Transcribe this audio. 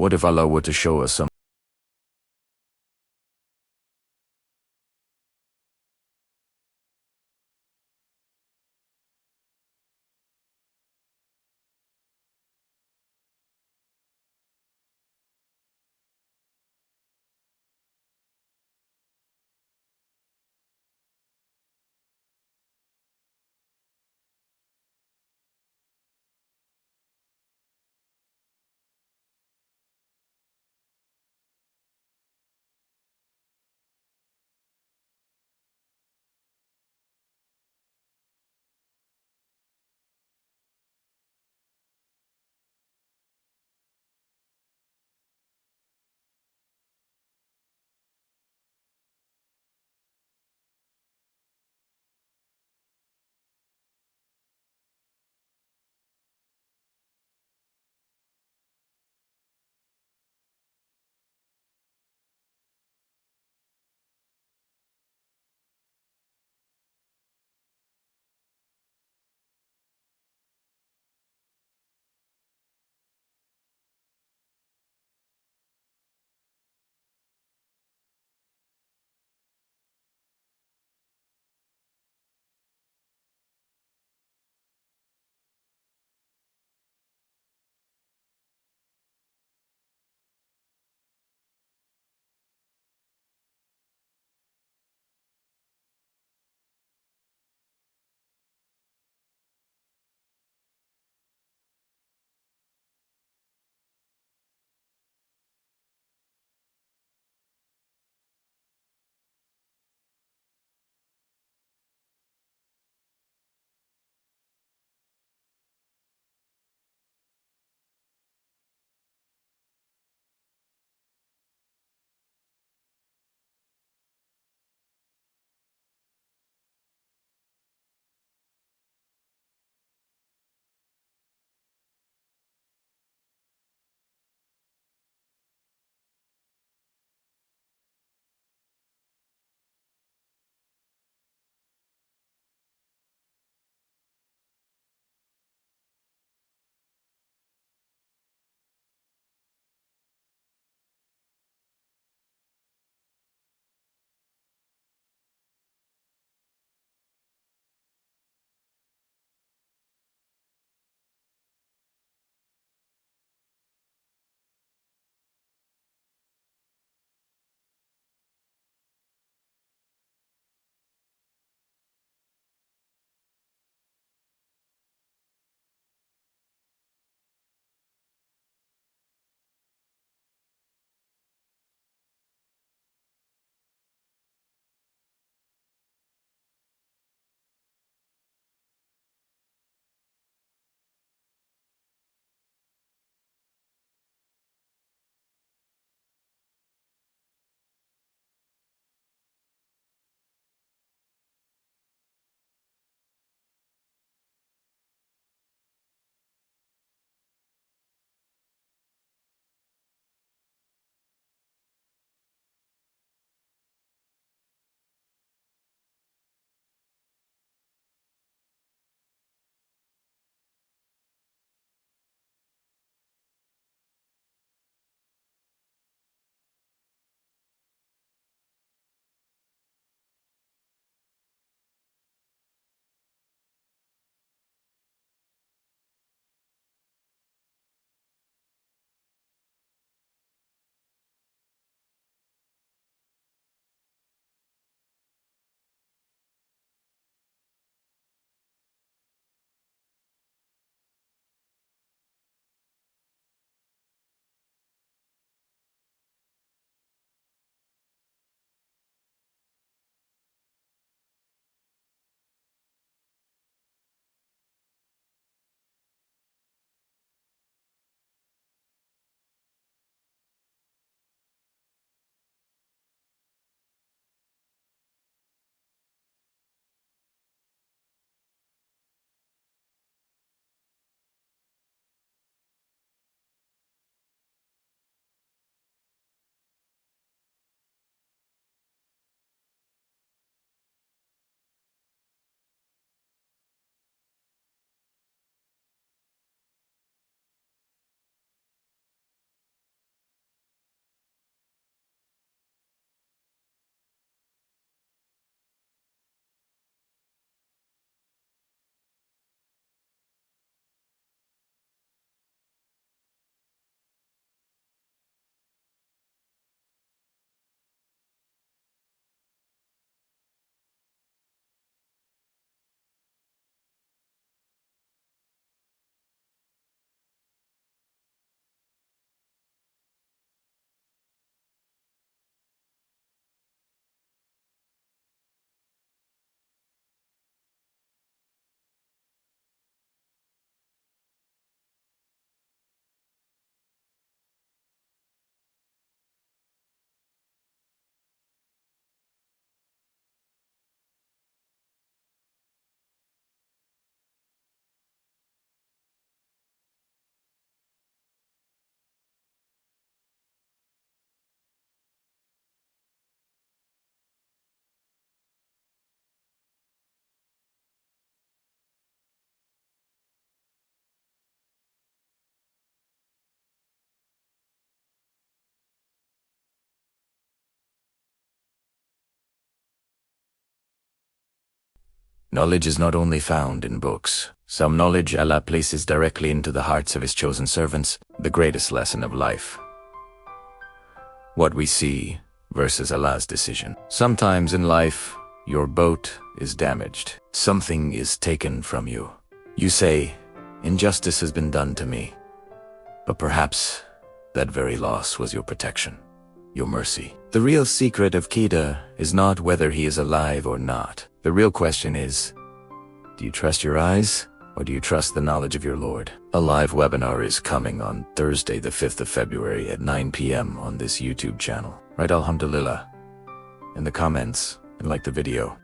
What if Allah were to show us some Knowledge is not only found in books. Some knowledge Allah places directly into the hearts of His chosen servants, the greatest lesson of life. What we see versus Allah's decision. Sometimes in life, your boat is damaged. Something is taken from you. You say, injustice has been done to me. But perhaps that very loss was your protection, your mercy. The real secret of Qida is not whether he is alive or not. The real question is, do you trust your eyes or do you trust the knowledge of your Lord? A live webinar is coming on Thursday the 5th of February at 9 p.m. on this YouTube channel. Write Alhamdulillah in the comments and like the video.